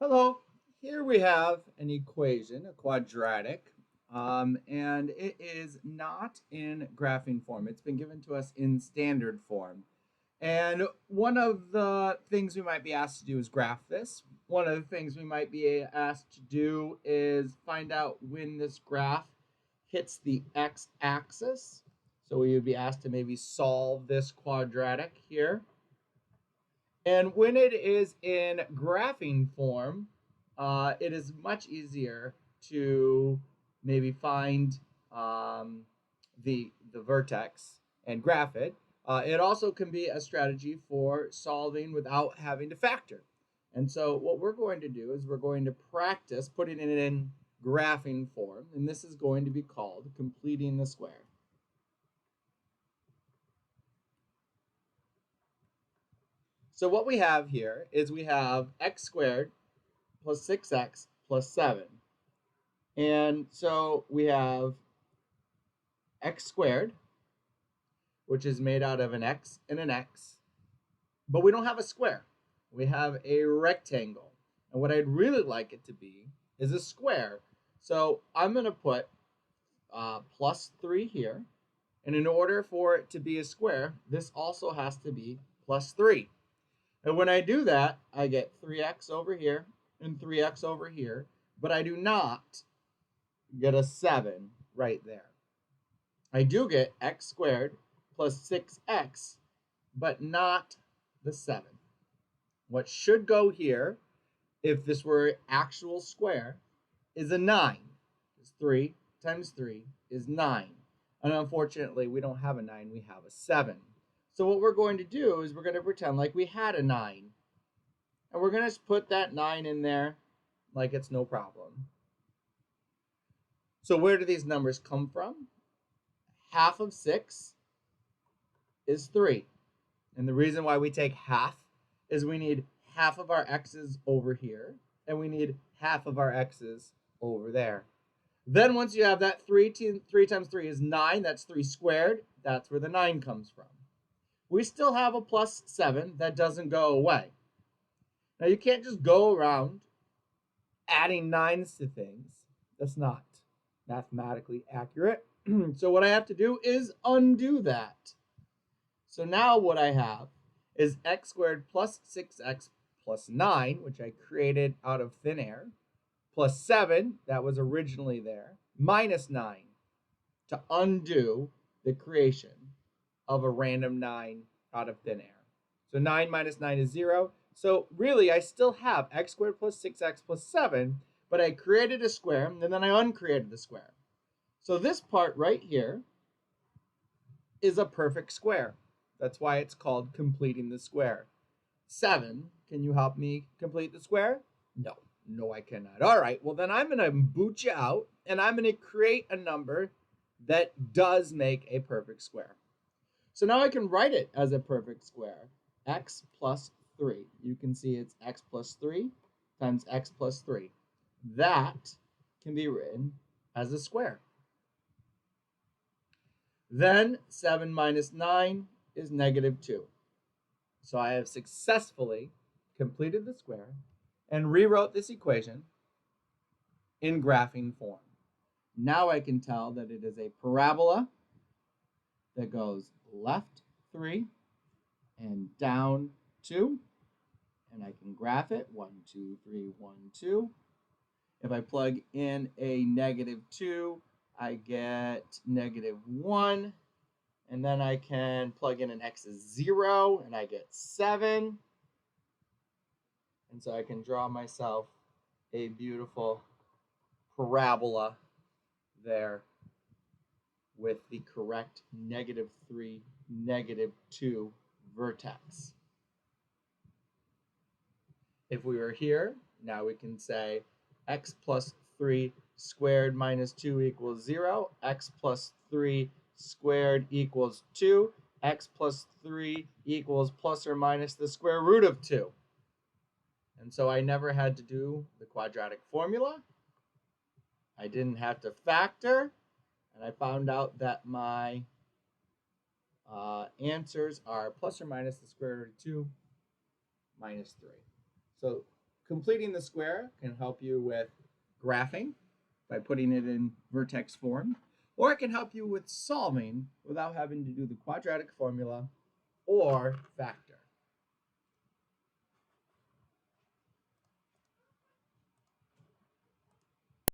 Hello, here we have an equation, a quadratic, and it is not in graphing form. It's been given to us in standard form. And one of the things we might be asked to do is graph this. One of the things we might be asked to do is find out when this graph hits the x-axis. So we would be asked to maybe solve this quadratic here. And when it is in graphing form, it is much easier to maybe find the vertex and graph it. It also can be a strategy for solving without having to factor. And so what we're going to do is we're going to practice putting it in graphing form, and this is going to be called completing the square. So what we have here is we have x squared plus 6x plus 7. And so we have x squared, which is made out of an x and an x, but we don't have a square. We have a rectangle. And what I'd really like it to be is a square. So I'm going to put plus 3 here. And in order for it to be a square, this also has to be plus 3. And when I do that, I get 3x over here and 3x over here, but I do not get a 7 right there. I do get x squared plus 6x, but not the 7. What should go here, if this were actual square, is a 9. Because 3 times 3 is 9. And unfortunately, we don't have a 9, we have a 7. So what we're going to do is we're going to pretend like we had a 9. And we're going to put that 9 in there like it's no problem. So where do these numbers come from? Half of 6 is 3. And the reason why we take half is we need half of our x's over here, and we need half of our x's over there. Then once you have that, 3 times 3 is 9. That's 3 squared. That's where the 9 comes from. We still have a plus 7 that doesn't go away. Now you can't just go around adding 9s to things. That's not mathematically accurate. So what I have to do is undo that. So now what I have is x squared plus 6x plus 9, which I created out of thin air, plus 7, that was originally there, minus 9 to undo the creation of a random 9 out of thin air. So 9 minus 9 is 0. So really, I still have x squared plus 6x plus 7, but I created a square, and then I uncreated the square. So this part right here is a perfect square. That's why it's called completing the square. 7, can you help me complete the square? No, no, I cannot. All right, well, then I'm going to boot you out, and I'm going to create a number that does make a perfect square. So now I can write it as a perfect square. X plus 3. You can see it's x plus 3 times x plus 3. That can be written as a square. Then 7 minus 9 is negative 2. So I have successfully completed the square and rewrote this equation in graphing form. Now I can tell that it is a parabola that goes left 3 and down 2. And I can graph it 1, 2, 3, 1, 2. If I plug in a negative 2, I get negative 1. And then I can plug in an x is 0, and I get 7. And so I can draw myself a beautiful parabola there with the correct negative 3, negative 2 vertex. If we were here, now we can say x plus 3 squared minus 2 equals 0, x plus 3 squared equals 2, x plus 3 equals plus or minus the square root of 2. And so I never had to do the quadratic formula. I didn't have to factor, and I found out that my answers are plus or minus the square root of 2 minus 3. So Completing the square can help you with graphing by putting it in vertex form, or it can help you with solving without having to do the quadratic formula or factor.